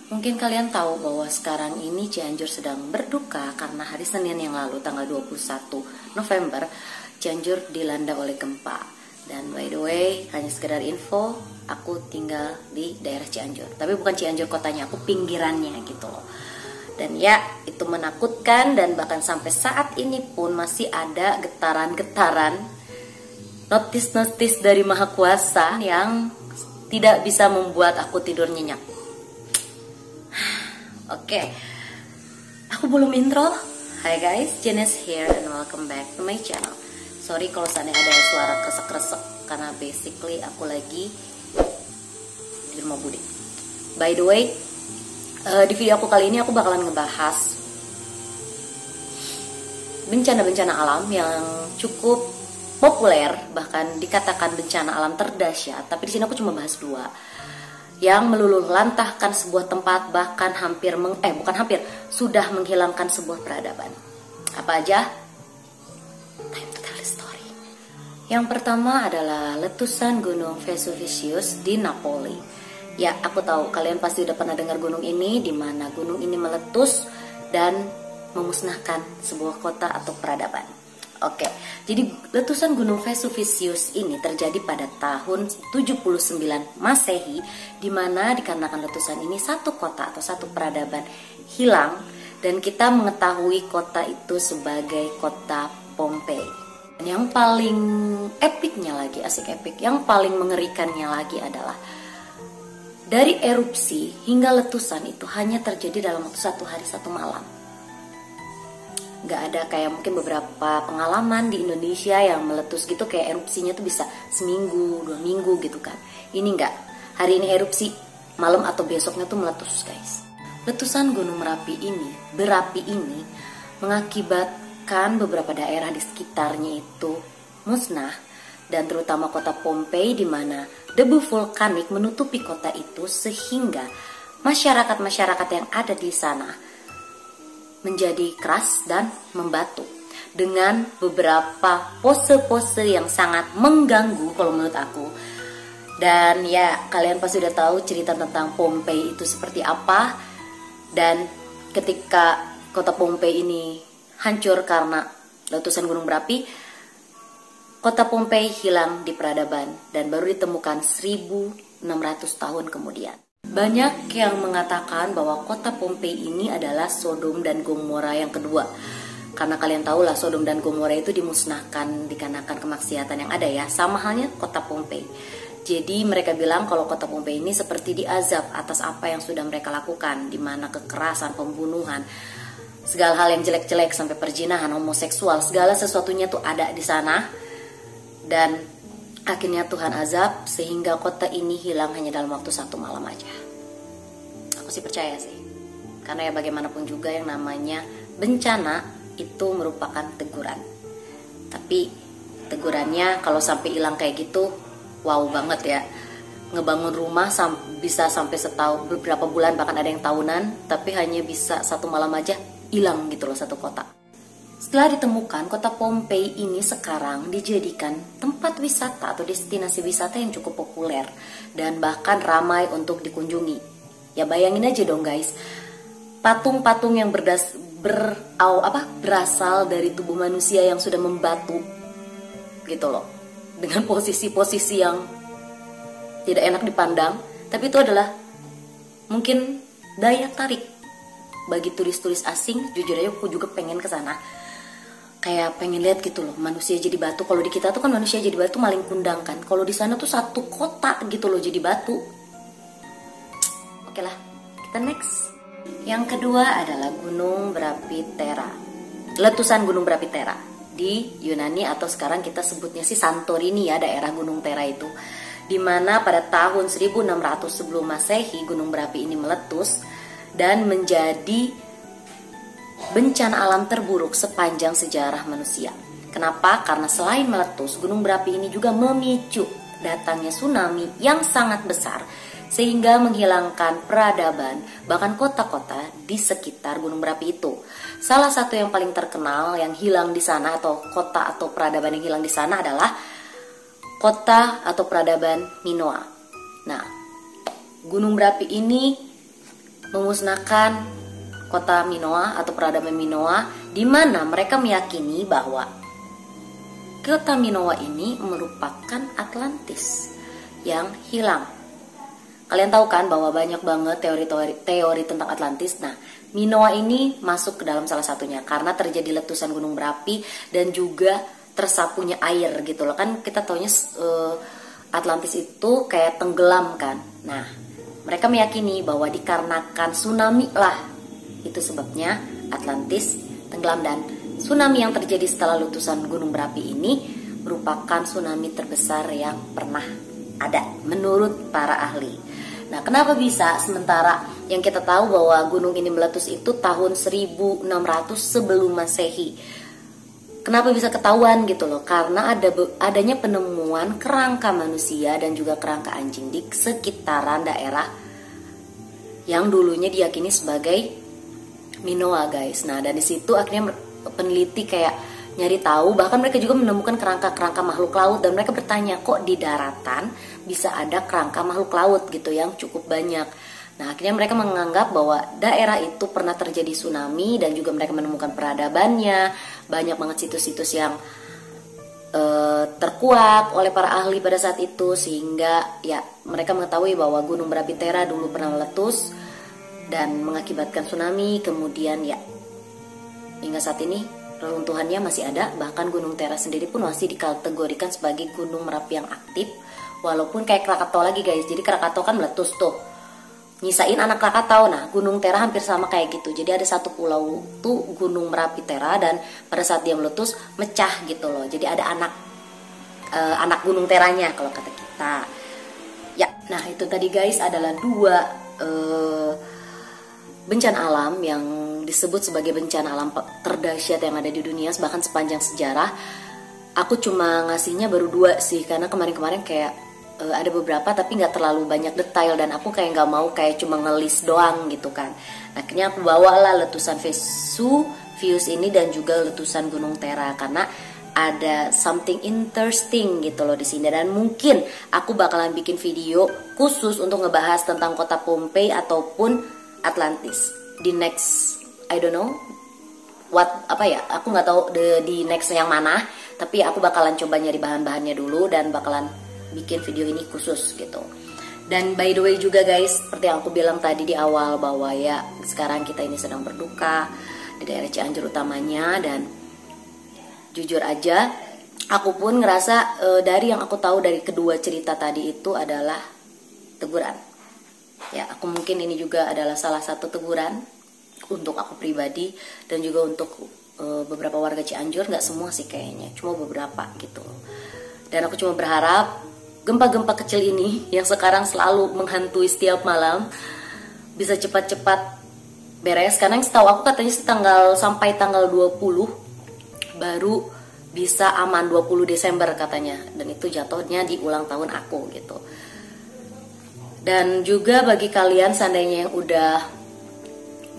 Mungkin kalian tahu bahwa sekarang ini Cianjur sedang berduka karena hari Senin yang lalu tanggal 21 November Cianjur dilanda oleh gempa. Dan by the way, hanya sekedar info, aku tinggal di daerah Cianjur. Tapi bukan Cianjur kotanya, aku pinggirannya gitu loh. Dan ya, itu menakutkan dan bahkan sampai saat ini pun masih ada getaran-getaran notis-notis dari Maha Kuasa yang tidak bisa membuat aku tidur nyenyak. Oke, aku belum intro. Hi guys, Janice here and welcome back to my channel. Sorry kalau seandainya ada suara kresek-kresek karena basically aku lagi di rumah Bude. By the way, di video aku kali ini aku bakalan ngebahas bencana-bencana alam yang cukup populer, bahkan dikatakan bencana alam terdahsyat. Tapi di sini aku cuma bahas dua yang meluluh lantahkan sebuah tempat, bahkan sudah menghilangkan sebuah peradaban. Apa aja? Time to tell the story. Yang pertama adalah letusan Gunung Vesuvius di Napoli. Ya, aku tahu kalian pasti udah pernah dengar gunung ini, di mana gunung ini meletus dan memusnahkan sebuah kota atau peradaban. Oke, jadi letusan Gunung Vesuvius ini terjadi pada tahun 79 Masehi, di mana dikarenakan letusan ini satu kota atau satu peradaban hilang, dan kita mengetahui kota itu sebagai kota Pompei. Yang paling epiknya lagi, yang paling mengerikannya lagi adalah dari erupsi hingga letusan itu hanya terjadi dalam waktu 1 hari 1 malam. Gak ada kayak mungkin beberapa pengalaman di Indonesia yang meletus gitu, kayak erupsinya tuh bisa seminggu, 2 minggu gitu kan. Ini enggak, hari ini erupsi, malam atau besoknya tuh meletus guys. Letusan Gunung berapi ini mengakibatkan beberapa daerah di sekitarnya itu musnah, dan terutama kota Pompei di mana debu vulkanik menutupi kota itu, sehingga masyarakat yang ada di sana menjadi keras dan membatu dengan beberapa pose-pose yang sangat mengganggu kalau menurut aku. Dan ya, kalian pasti udah tahu cerita tentang Pompei itu seperti apa. Dan ketika kota Pompei ini hancur karena letusan gunung berapi, kota Pompei hilang di peradaban dan baru ditemukan 1600 tahun kemudian. Banyak yang mengatakan bahwa kota Pompei ini adalah Sodom dan Gomora yang kedua. Karena kalian tahu lah, Sodom dan Gomora itu dimusnahkan dikarenakan kemaksiatan yang ada ya. Sama halnya kota Pompei. Jadi mereka bilang kalau kota Pompei ini seperti diazab atas apa yang sudah mereka lakukan, di mana kekerasan, pembunuhan, segala hal yang jelek-jelek sampai perzinahan, homoseksual, segala sesuatunya tuh ada di sana. Dan akhirnya Tuhan azab sehingga kota ini hilang hanya dalam waktu 1 malam aja. Aku sih percaya sih, karena ya bagaimanapun juga yang namanya bencana itu merupakan teguran. Tapi tegurannya kalau sampai hilang kayak gitu, wow banget ya. Ngebangun rumah bisa sampai setahun, beberapa bulan, bahkan ada yang tahunan, tapi hanya bisa 1 malam aja hilang gitu loh satu kota. Setelah ditemukan, kota Pompei ini sekarang dijadikan tempat wisata atau destinasi wisata yang cukup populer dan bahkan ramai untuk dikunjungi. Ya bayangin aja dong guys, patung-patung yang berasal dari tubuh manusia yang sudah membatu gitu loh, dengan posisi-posisi yang tidak enak dipandang, tapi itu adalah mungkin daya tarik bagi turis-turis asing. Jujur aja aku juga pengen ke sana. Kayak pengen lihat gitu loh, manusia jadi batu. Kalau di kita tuh kan manusia jadi batu maling kundang kan. Kalau di sana tuh satu kota gitu loh jadi batu. Oke lah, kita next. Yang kedua adalah Gunung Berapi Thera. Letusan Gunung Berapi Thera di Yunani, atau sekarang kita sebutnya sih Santorini ya, daerah Gunung Thera itu. Dimana pada tahun 1600 sebelum Masehi gunung berapi ini meletus dan menjadi bencana alam terburuk sepanjang sejarah manusia. Kenapa? Karena selain meletus, gunung berapi ini juga memicu datangnya tsunami yang sangat besar, sehingga menghilangkan peradaban, bahkan kota-kota di sekitar gunung berapi itu. Salah satu yang paling terkenal yang hilang di sana, atau kota atau peradaban yang hilang di sana, adalah kota atau peradaban Minoa. Nah, gunung berapi ini memusnahkan kota Minoa atau peradaban Minoa, di mana mereka meyakini bahwa kota Minoa ini merupakan Atlantis yang hilang. Kalian tahu kan bahwa banyak banget teori tentang Atlantis. Nah, Minoa ini masuk ke dalam salah satunya karena terjadi letusan gunung berapi dan juga tersapunya air gitu loh. Kan kita taunya Atlantis itu kayak tenggelam kan. Nah, mereka meyakini bahwa dikarenakan tsunami lah itu sebabnya Atlantis tenggelam, dan tsunami yang terjadi setelah letusan gunung berapi ini merupakan tsunami terbesar yang pernah ada menurut para ahli. Nah, kenapa bisa sementara yang kita tahu bahwa gunung ini meletus itu tahun 1600 sebelum Masehi? Kenapa bisa ketahuan gitu loh? Karena adanya penemuan kerangka manusia dan juga kerangka anjing di sekitaran daerah yang dulunya diyakini sebagai Minoa, guys. Nah, dari situ akhirnya peneliti kayak nyari tahu, bahkan mereka juga menemukan kerangka-kerangka makhluk laut, dan mereka bertanya kok di daratan bisa ada kerangka makhluk laut gitu yang cukup banyak. Nah, akhirnya mereka menganggap bahwa daerah itu pernah terjadi tsunami, dan juga mereka menemukan peradabannya. Banyak banget situs-situs yang terkuak oleh para ahli pada saat itu, sehingga ya mereka mengetahui bahwa gunung berapi Thera dulu pernah meletus dan mengakibatkan tsunami. Kemudian ya hingga saat ini reruntuhannya masih ada. Bahkan gunung Thera sendiri pun masih dikategorikan sebagai gunung Merapi yang aktif, walaupun kayak Krakatau lagi, guys. Jadi Krakatau kan meletus tuh, nyisain anak Krakatau. Nah, gunung Thera hampir sama kayak gitu. Jadi ada satu pulau tuh gunung Merapi Thera, dan pada saat dia meletus mecah gitu loh. Jadi ada anak gunung Theranya kalau kata kita. Ya, nah itu tadi guys adalah dua bencana alam yang disebut sebagai bencana alam terdahsyat yang ada di dunia bahkan sepanjang sejarah. Aku cuma ngasihnya baru 2 sih, karena kemarin-kemarin kayak ada beberapa tapi nggak terlalu banyak detail, dan aku kayak nggak mau kayak cuma ngelis doang gitu kan. Akhirnya aku bawalah letusan Vesuvius ini dan juga letusan Gunung Thera, karena ada something interesting gitu loh di sini, dan mungkin aku bakalan bikin video khusus untuk ngebahas tentang kota Pompei ataupun Atlantis di next, I don't know aku nggak tahu di next yang mana, tapi aku bakalan coba nyari bahan-bahannya dulu dan bakalan bikin video ini khusus gitu. Dan by the way juga guys, seperti yang aku bilang tadi di awal bahwa ya sekarang kita ini sedang berduka di daerah Cianjur utamanya, dan jujur aja aku pun ngerasa dari yang aku tahu dari kedua cerita tadi itu adalah teguran. Ya, aku mungkin ini juga adalah salah satu teguran untuk aku pribadi dan juga untuk beberapa warga Cianjur. Nggak semua sih kayaknya, cuma beberapa gitu. Dan aku cuma berharap gempa-gempa kecil ini yang sekarang selalu menghantui setiap malam bisa cepat-cepat beres, karena yang setahu aku katanya sampai tanggal 20 baru bisa aman, 20 Desember katanya, dan itu jatuhnya di ulang tahun aku gitu. Dan juga bagi kalian seandainya yang udah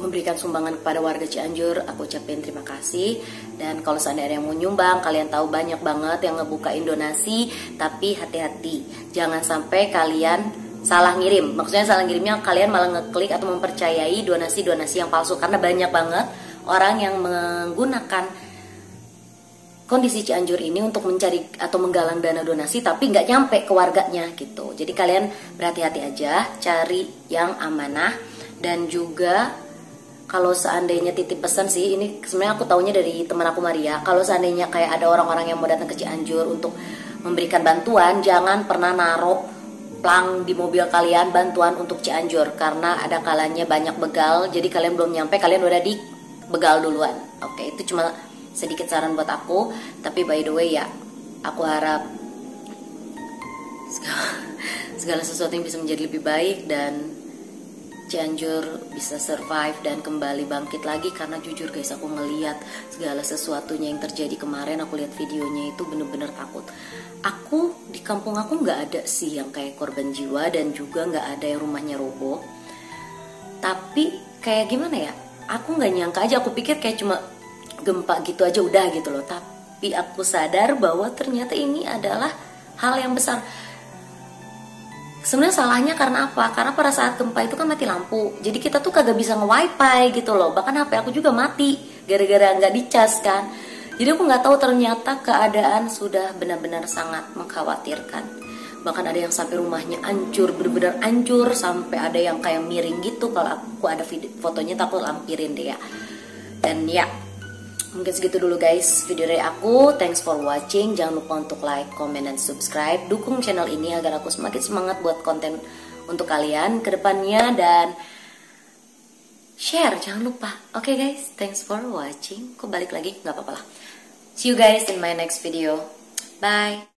memberikan sumbangan kepada warga Cianjur, aku ucapin terima kasih. Dan kalau seandainya ada yang mau nyumbang, kalian tahu banyak banget yang ngebukain donasi, tapi hati-hati, jangan sampai kalian salah ngirim. Maksudnya salah ngirimnya kalian malah ngeklik atau mempercayai donasi-donasi yang palsu, karena banyak banget orang yang menggunakan kondisi Cianjur ini untuk mencari atau menggalang dana donasi tapi nggak nyampe ke warganya gitu. Jadi kalian berhati-hati aja, cari yang amanah. Dan juga kalau seandainya titip pesan sih, ini sebenarnya aku taunya dari teman aku Maria, kalau seandainya kayak ada orang-orang yang mau datang ke Cianjur untuk memberikan bantuan, jangan pernah naruh plang di mobil kalian bantuan untuk Cianjur, karena ada kalanya banyak begal, jadi kalian belum nyampe kalian udah di begal duluan. Oke, itu cuma sedikit saran buat aku. Tapi by the way ya, aku harap segala sesuatu yang bisa menjadi lebih baik dan Cianjur bisa survive dan kembali bangkit lagi. Karena jujur guys, aku ngeliat segala sesuatunya yang terjadi kemarin, aku lihat videonya itu bener-bener takut. Aku di kampung aku nggak ada sih yang kayak korban jiwa, dan juga nggak ada yang rumahnya roboh. Tapi kayak gimana ya, aku nggak nyangka aja, aku pikir kayak cuma gempa gitu aja udah gitu loh. Tapi aku sadar bahwa ternyata ini adalah hal yang besar. Sebenarnya salahnya karena apa? Karena pada saat gempa itu kan mati lampu, jadi kita tuh kagak bisa nge-wifi gitu loh. Bahkan HP aku juga mati gara-gara nggak dicas kan. Jadi aku nggak tahu, ternyata keadaan sudah benar-benar sangat mengkhawatirkan. Bahkan ada yang sampai rumahnya hancur, benar-benar hancur, sampai ada yang kayak miring gitu. Kalau aku ada video fotonya, tak aku lampirin deh ya. Dan ya, mungkin segitu dulu guys video dari aku. Thanks for watching. Jangan lupa untuk like, comment, dan subscribe. Dukung channel ini agar aku semakin semangat buat konten untuk kalian ke depannya. Dan share, jangan lupa. Oke guys, thanks for watching. Kok balik lagi? Gak apa-apa lah. See you guys in my next video. Bye.